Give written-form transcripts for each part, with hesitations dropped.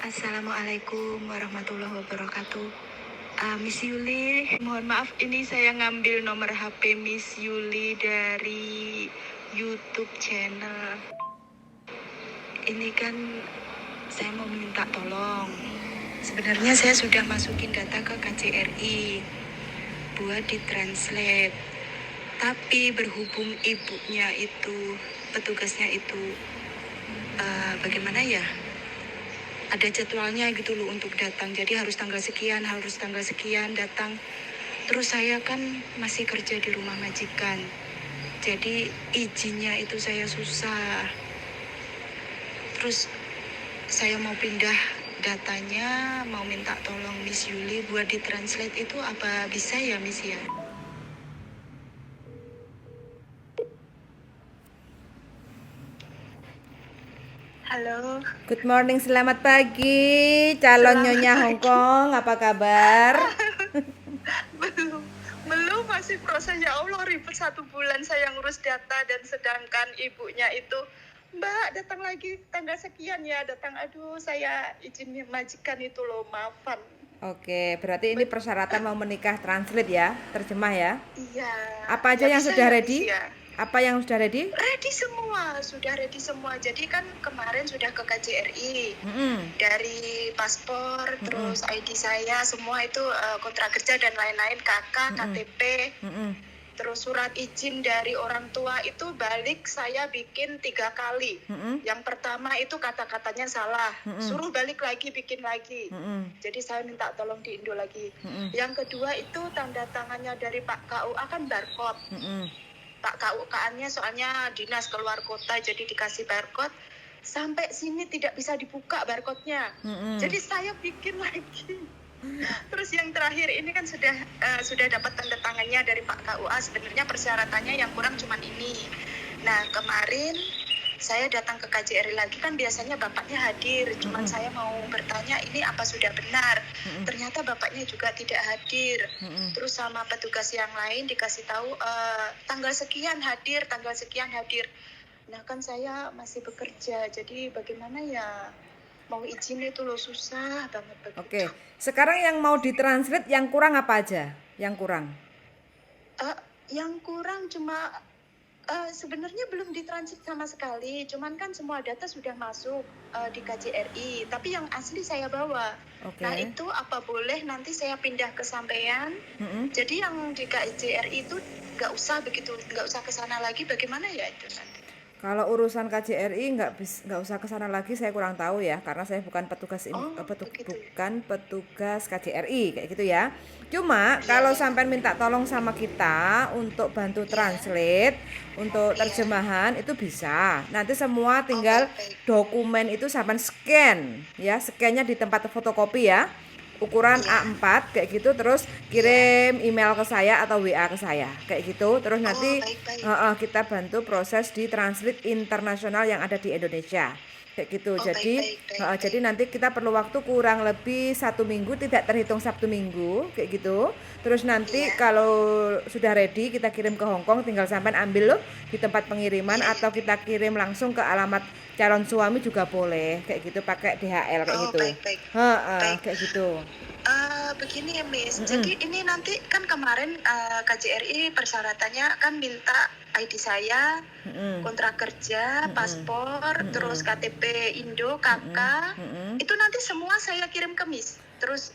Assalamualaikum warahmatullahi wabarakatuh. Miss Yuli, mohon maaf ini saya ngambil nomor HP Miss Yuli dari YouTube channel. Ini kan saya mau minta tolong. Sebenarnya saya sudah masukin data ke KJRI buat ditranslate. Tapi berhubung ibunya itu, petugasnya itu, bagaimana ya? Ada jadwalnya gitu loh untuk datang. Jadi harus tanggal sekian datang. Terus saya kan masih kerja di rumah majikan. Jadi izinnya itu saya susah. Terus saya mau pindah datanya, mau minta tolong Miss Yuli buat ditranslate itu apa bisa ya Miss ya? Halo. Good morning, selamat pagi, calon Nyonya Hongkong, apa kabar? Belum masih proses, ya Allah, ribet 1 bulan saya ngurus data dan sedangkan ibunya itu, Mbak datang lagi tanggal sekian ya, datang, aduh saya izin majikan itu loh, maafan. Oke, berarti ini persyaratan mau menikah translate ya, terjemah ya? Iya. Apa aja Ya, yang bisa sudah ya, ready? Miss, ya? Apa yang sudah ready? Ready semua, sudah ready semua. Jadi kan kemarin sudah ke KJRI. Dari paspor, terus ID saya, semua itu kontrak kerja dan lain-lain, KK, KTP, terus surat izin dari orang tua itu balik saya bikin 3 kali. Yang pertama itu kata-katanya salah, suruh balik lagi, bikin lagi. Jadi saya minta tolong di Indo lagi. Yang kedua itu tanda tangannya dari Pak KUA kan barcode. Pak KUK-nya soalnya dinas keluar kota, jadi dikasih barcode. Sampai sini tidak bisa dibuka barcode-nya. Jadi saya bikin lagi. Terus yang terakhir ini kan sudah dapat tanda tangannya dari Pak KUA. Sebenarnya persyaratannya yang kurang cuma ini. Nah, kemarin saya datang ke KJRI lagi, kan biasanya bapaknya hadir. Cuman saya mau bertanya ini apa sudah benar. Ternyata bapaknya juga tidak hadir. Terus sama petugas yang lain dikasih tahu tanggal sekian hadir. Nah kan saya masih bekerja, jadi bagaimana ya, mau izin itu loh susah banget begitu. Oke, sekarang yang mau ditranslate yang kurang apa aja? Yang kurang? Yang kurang cuma sebenarnya belum ditransit sama sekali, cuman kan semua data sudah masuk di KJRI, tapi yang asli saya bawa. Oke. Nah itu apa boleh nanti saya pindah ke sampean? Jadi yang di KJRI itu nggak usah ke sana lagi, bagaimana ya itu nanti? Kalau urusan KJRI nggak usah ke sana lagi, saya kurang tahu ya, karena saya bukan petugas bukan petugas KJRI kayak gitu ya. Cuma kalau sampai minta tolong sama kita untuk bantu translate, untuk terjemahan itu bisa. Nanti semua tinggal dokumen itu sampai scan ya, scannya di tempat fotokopi ya. Ukuran A4 kayak gitu, terus kirim email ke saya atau WA ke saya kayak gitu, terus nanti kita bantu proses di translate internasional yang ada di Indonesia kayak gitu. Jadi nanti kita perlu waktu kurang lebih 1 minggu, tidak terhitung Sabtu Minggu kayak gitu. Terus nanti kalau sudah ready kita kirim ke Hongkong, tinggal sampai ambil loh di tempat pengiriman atau kita kirim langsung ke alamat calon suami juga boleh kayak gitu, pakai DHL kayak gitu. Kayak gitu. Begini ya Miss, jadi ini nanti kan kemarin KJRI persyaratannya kan minta ID saya, kontrak kerja, paspor, terus KTP Indo, KK, itu nanti semua saya kirim ke Miss. Terus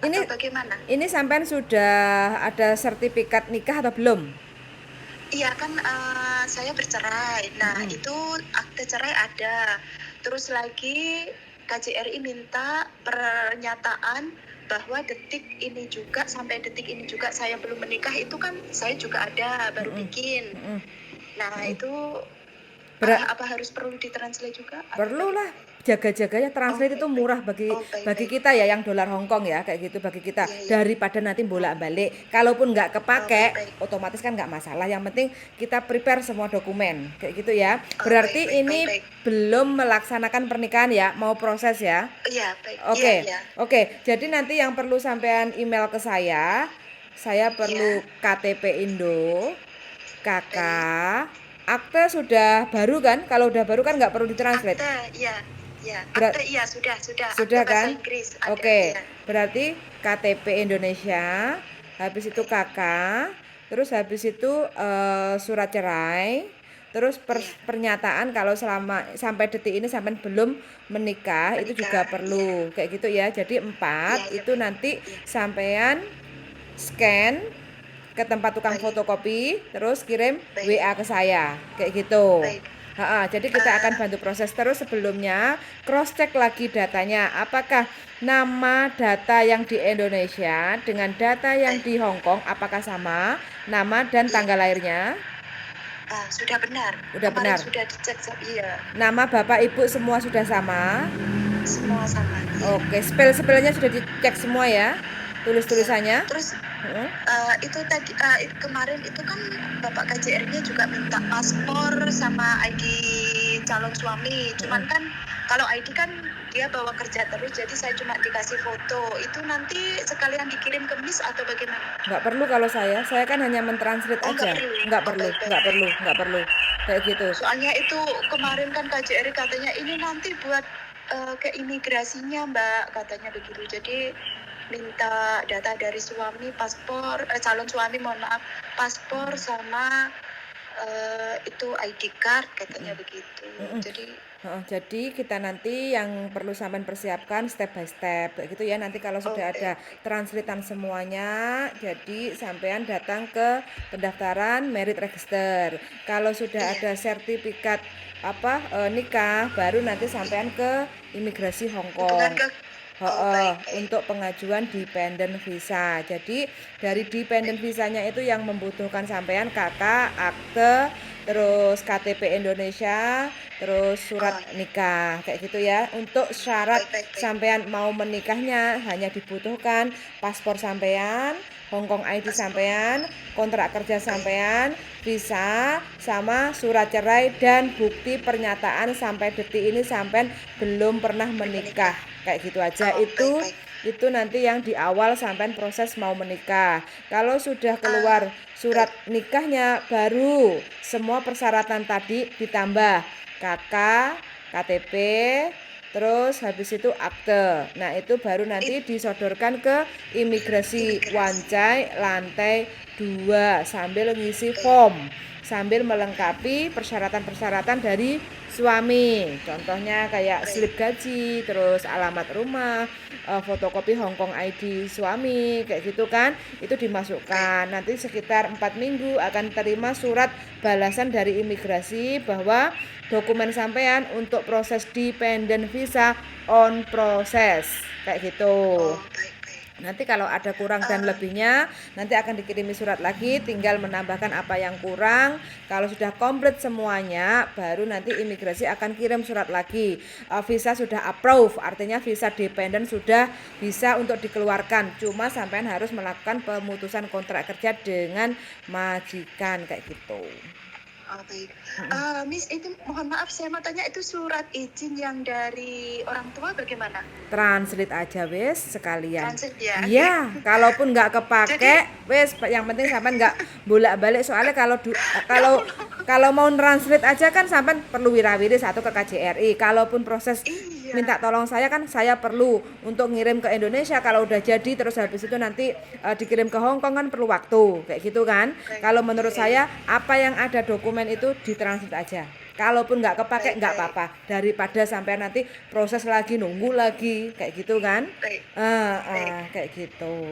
ini bagaimana? Ini sampean sudah ada sertifikat nikah atau belum? Iya kan saya bercerai. Nah itu akte cerai ada. Terus lagi KJRI minta pernyataan bahwa sampai detik ini juga saya belum menikah, itu kan saya juga ada baru bikin. Nah itu apa harus perlu ditranslate juga? Perlu lah, jaga-jaganya translate itu murah bagi kita ya, yang dolar Hongkong ya kayak gitu, bagi kita daripada nanti bolak-balik. Kalaupun nggak kepake, otomatis kan nggak masalah. Yang penting kita prepare semua dokumen kayak gitu ya. Berarti ini belum melaksanakan pernikahan ya, mau proses ya? Iya, baik. Oke. Jadi nanti yang perlu sampean email ke saya perlu KTP Indo, KK. Akte sudah baru kan? Kalau udah baru kan nggak perlu ditranslate. Akte, iya. Ya, Berat, akte iya sudah. sudah Akte bahasa kan? Inggris ada. Oke, Ya. berarti KTP Indonesia, habis itu KK, terus habis itu surat cerai, terus Iya, pernyataan kalau selama sampai detik ini sampai belum menikah itu juga menikah. Iya. perlu kayak gitu ya. Jadi 4 Iya, itu baik. nanti Iya, sampean scan ke tempat tukang baik. fotokopi, terus kirim Baik. WA ke saya, kayak gitu. Baik. Jadi kita akan bantu proses terus. Sebelumnya cross check lagi datanya, apakah nama data yang di Indonesia dengan data yang Baik. di Hong Kong apakah sama, nama dan Iya. tanggal lahirnya? Sudah benar. Udah Kemarin benar. sudah dicek. Iya, Nama bapak ibu semua sudah sama. semua sama. Iya. Oke, spellnya sudah dicek semua ya, Iya. tulisannya. Terus itu tadi kemarin itu kan Bapak KJR-nya juga minta paspor sama ID calon suami. Cuman kan kalau ID kan dia bawa kerja terus, jadi saya cuma dikasih foto. Itu nanti sekalian dikirim ke Miss atau bagaimana? Nggak perlu kalau saya kan hanya mentranslate Oh, aja. nggak perlu. Nggak perlu kayak gitu. Soalnya itu kemarin kan KJR katanya ini nanti buat ke imigrasinya Mbak, katanya begitu. Jadi minta data dari suami, paspor, calon suami mohon maaf, paspor sama itu ID card katanya begitu. Jadi kita nanti yang perlu sampean persiapkan step by step kayak gitu ya. Nanti kalau sudah ada translatean semuanya, jadi sampean datang ke pendaftaran merit register. Kalau sudah ada sertifikat nikah, baru nanti sampean ke imigrasi Hong Kong. Untuk pengajuan dependent visa. Jadi dari dependent visanya itu yang membutuhkan sampean KK, akte, terus KTP Indonesia, terus surat nikah kayak gitu ya. Untuk syarat sampean mau menikahnya hanya dibutuhkan paspor sampean, Hong Kong ID sampean, kontrak kerja sampean, visa, sama surat cerai dan bukti pernyataan sampai detik ini sampean belum pernah menikah. Kayak gitu aja. Itu nanti yang di awal sampean proses mau menikah. Kalau sudah keluar surat nikahnya, baru semua persyaratan tadi ditambah KK, KTP, terus habis itu akte. Nah itu baru nanti disodorkan ke imigrasi Wancai lantai 2 sambil ngisi form, sambil melengkapi persyaratan-persyaratan dari suami. Contohnya kayak slip gaji, terus alamat rumah, fotokopi Hong Kong ID suami, kayak gitu kan. Itu dimasukkan. Nanti sekitar 4 minggu akan terima surat balasan dari imigrasi bahwa dokumen sampean untuk proses dependent visa on proses. Kayak gitu. Nanti kalau ada kurang dan lebihnya nanti akan dikirimi surat lagi, tinggal menambahkan apa yang kurang. Kalau sudah komplit semuanya baru nanti imigrasi akan kirim surat lagi, visa sudah approve, artinya visa dependent sudah bisa untuk dikeluarkan. Cuma sampean harus melakukan pemutusan kontrak kerja dengan majikan kayak gitu. Baik. Miss, itu mohon maaf saya mau tanya, itu surat izin yang dari orang tua bagaimana? Translate aja wes sekalian. Translate ya? Iya, kalaupun nggak kepake, wes yang penting sampean nggak bolak-balik. Soalnya kalau mau translate aja kan sampean perlu wirawiri satu ke KJRI. Kalaupun proses minta tolong saya kan saya perlu untuk ngirim ke Indonesia. Kalau udah jadi terus habis itu nanti dikirim ke Hong Kong kan perlu waktu kayak gitu kan. Kalau menurut saya apa yang ada dokumen itu ditranslate aja. Kalaupun nggak kepake nggak apa-apa, daripada sampai nanti proses lagi nunggu lagi kayak gitu kan. Kayak gitu.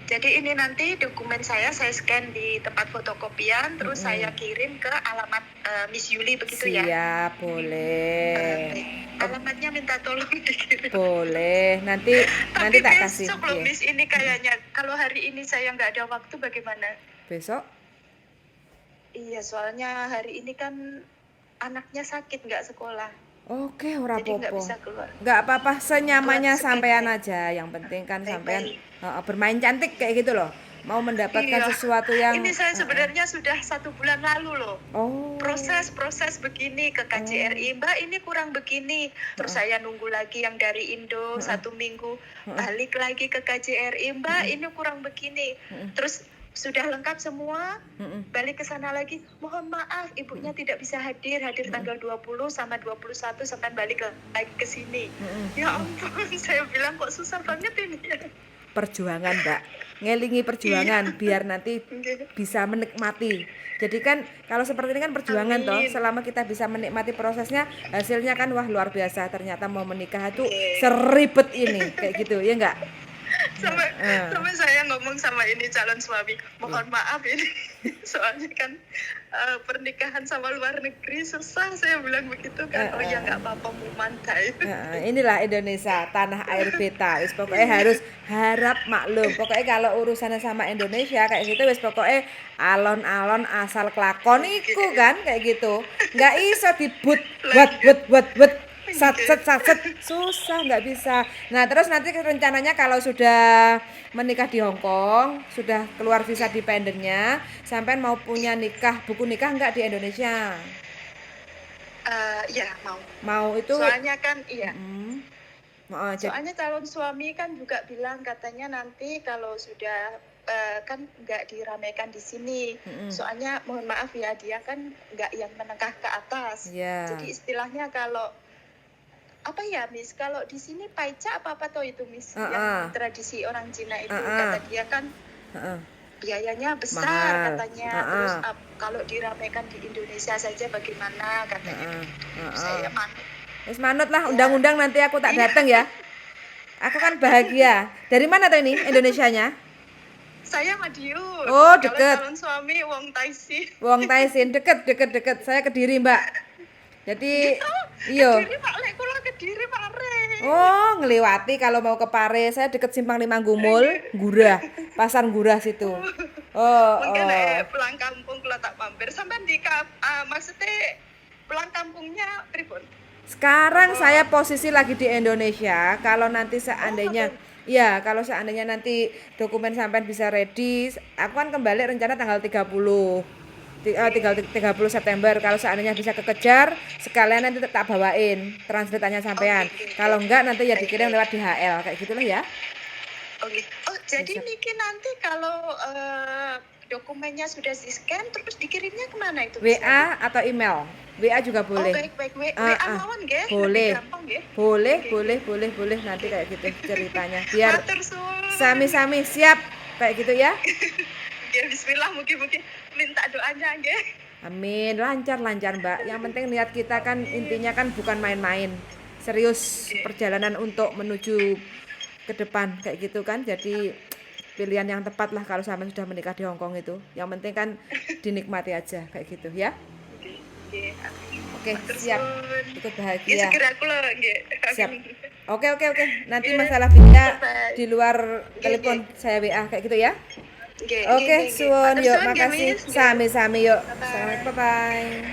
Jadi ini nanti dokumen saya scan di tempat fotokopian, terus saya kirim ke alamat Miss Yuli begitu ya? Siap, boleh. Alamatnya minta tolong dikirim. Boleh, nanti tak kasih. Besok loh Miss, ini kayaknya kalau hari ini saya nggak ada waktu bagaimana? Besok? Iya, soalnya hari ini kan anaknya sakit nggak sekolah. Oke, ora Jadi nggak apa-apa. bisa keluar. Nggak apa-apa, senyamannya sampean aja. Yang penting kan sampean bermain cantik kayak gitu loh. Mau mendapatkan sesuatu yang ini saya sebenarnya sudah 1 bulan lalu loh. Oh. Proses begini ke KJRI, Mbak ini kurang begini. Terus saya nunggu lagi yang dari Indo 1 minggu, balik lagi ke KJRI, Mbak ini kurang begini. Terus sudah lengkap semua, balik ke sana lagi, mohon maaf ibunya tidak bisa hadir tanggal 20 sama 21 sampai balik lagi ke sini. Ya ampun, saya bilang kok susah banget ini. Perjuangan, Mbak, ngelingi perjuangan biar nanti bisa menikmati. Jadi kan kalau seperti ini kan perjuangan toh, selama kita bisa menikmati prosesnya, hasilnya kan wah luar biasa. Ternyata mau menikah itu seribet ini, kayak gitu ya enggak? sampai saya ngomong sama ini calon suami, mohon maaf ini soalnya kan pernikahan sama luar negeri susah, saya bilang begitu kan. Oh ya nggak apa-apa mumantai. Inilah Indonesia, tanah air beta. Wis pokoknya harus harap maklum. Pokoknya kalau urusannya sama Indonesia kayak gitu wis pokoknya alon-alon asal kelakon iku kan kayak gitu. Nggak iso dibut buat sat susah, nggak bisa. Nah terus nanti rencananya kalau sudah menikah di Hong Kong, sudah keluar visa dependennya, sampai mau punya buku nikah nggak di Indonesia? Ya mau itu soalnya kan soalnya calon suami kan juga bilang katanya nanti kalau sudah kan nggak diramaikan di sini. Soalnya mohon maaf ya, dia kan nggak yang menengah ke atas. Jadi istilahnya kalau apa ya Miss, kalau di sini paica apa toh itu Miss, yang tradisi orang Cina itu kata dia kan biayanya besar mahal katanya. Terus kalau diramaikan di Indonesia saja bagaimana katanya. Saya manut lah undang-undang, nanti aku tak datang ya. Aku kan bahagia. Dari mana tuh ini Indonesianya? Saya Madiun. Oh deket. Calon suami Wong Taisin. Wong Taisin deket. Saya Kediri Mbak. Jadi iya. Kediri Pak Lek, kula Kediri Pare. Oh, ngliwati kalau mau ke Pare, saya deket Simpang 5 Gumul, Gurah, Pasar Gurah situ. Mungkin pulang kampung kula tak mampir. Sampean di maksudnya pulang kampungnya pripun? Sekarang saya posisi lagi di Indonesia. Kalau nanti seandainya kalau seandainya nanti dokumen sampean bisa ready, aku kan kembali rencana tanggal 30 September. Kalau seandainya bisa kekejar, sekalian nanti tak bawain translatannya sampean. Kalau enggak nanti ya dikirim lewat DHL kayak gitulah ya. Jadi Niki nanti kalau dokumennya sudah di-scan terus dikirimnya kemana itu? WA atau email? WA juga boleh. Baik. WA mawon nggih. Boleh nanti kayak gitu ceritanya. Biar sami-sami siap kayak gitu ya. Ya bismillah, mugi-mugi minta doanya nggih. Amin, lancar Mbak. Yang penting niat kita kan intinya kan bukan main-main. Serius perjalanan untuk menuju ke depan kayak gitu kan. Jadi pilihan yang tepat lah kalau sampai sudah menikah di Hong Kong itu. Yang penting kan dinikmati aja kayak gitu ya. Oke, siap. Ikut bahagia. Segera kula nggih. Siap. Oke. Nanti masalah visa di luar telepon saya WA kayak gitu ya. Oke, suwun yuk, makasih. Sami-sami yuk. Assalamualaikum, bye.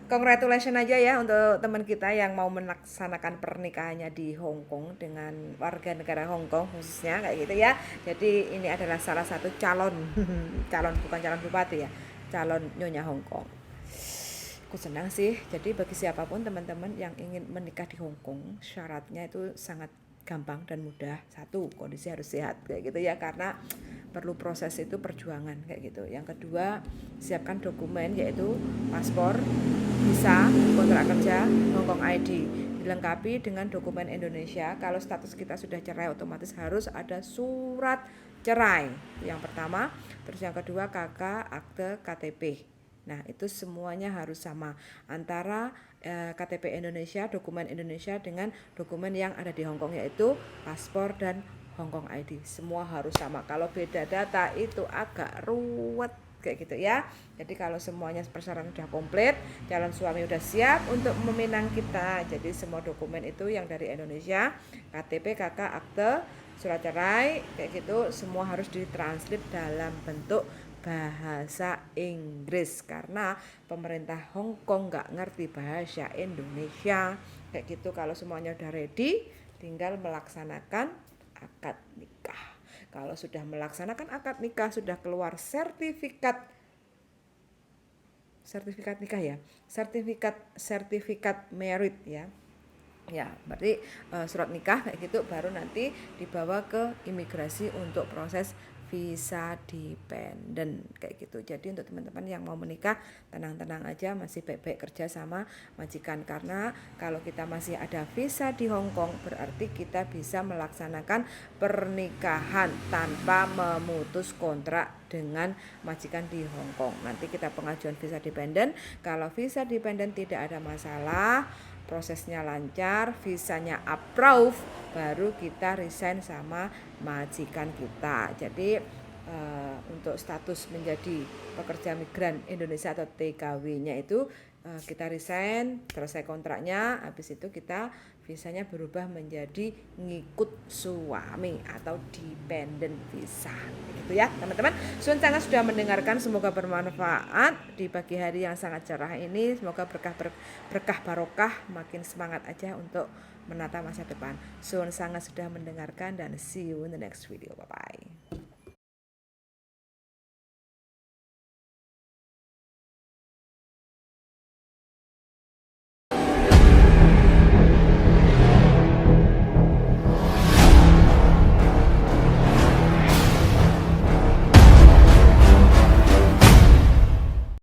Congratulations aja ya untuk teman kita yang mau melaksanakan pernikahannya di Hong Kong dengan warga negara Hong Kong khususnya kayak gitu ya. Jadi ini adalah salah satu calon bukan calon bupati ya, calon nyonya Hong Kong. Aku senang sih. Jadi bagi siapapun teman-teman yang ingin menikah di Hong Kong, syaratnya itu sangat gampang dan mudah. Satu, kondisi harus sehat kayak gitu ya, karena perlu proses itu perjuangan kayak gitu. Yang kedua, siapkan dokumen yaitu paspor, visa, kontrak kerja, Hong Kong ID, dilengkapi dengan dokumen Indonesia. Kalau status kita sudah cerai, otomatis harus ada surat cerai. Yang pertama, terus yang kedua KK, akte, KTP. Nah itu semuanya harus sama antara KTP Indonesia, dokumen Indonesia dengan dokumen yang ada di Hong Kong yaitu paspor dan Hong Kong ID. Semua harus sama. Kalau beda data itu agak ruwet kayak gitu ya. Jadi kalau semuanya persyaratan sudah komplit, calon suami sudah siap untuk meminang kita. Jadi semua dokumen itu yang dari Indonesia, KTP, KK, akte, surat cerai kayak gitu, semua harus ditranslate dalam bentuk bahasa Inggris karena pemerintah Hong Kong nggak ngerti bahasa Indonesia kayak gitu. Kalau semuanya udah ready, tinggal melaksanakan akad nikah. Kalau sudah melaksanakan akad nikah, sudah keluar sertifikat nikah ya, sertifikat merit ya. Ya, berarti surat nikah kayak gitu baru nanti dibawa ke imigrasi untuk proses visa dependent kayak gitu. Jadi untuk teman-teman yang mau menikah tenang-tenang aja, masih baik-baik kerja sama majikan, karena kalau kita masih ada visa di Hong Kong berarti kita bisa melaksanakan pernikahan tanpa memutus kontrak dengan majikan di Hong Kong. Nanti kita pengajuan visa dependent, kalau visa dependent tidak ada masalah, prosesnya lancar, visanya approve, baru kita resign sama majikan kita. Jadi untuk status menjadi pekerja migran Indonesia atau TKW-nya itu kita resign, selesai kontraknya, habis itu kita visanya berubah menjadi ngikut suami atau dependent visa. Gitu ya, teman-teman. Sun sangat sudah mendengarkan, semoga bermanfaat di pagi hari yang sangat cerah ini. Semoga berkah barokah, makin semangat aja untuk menata masa depan. Sun sangat sudah mendengarkan dan see you in the next video. Bye bye.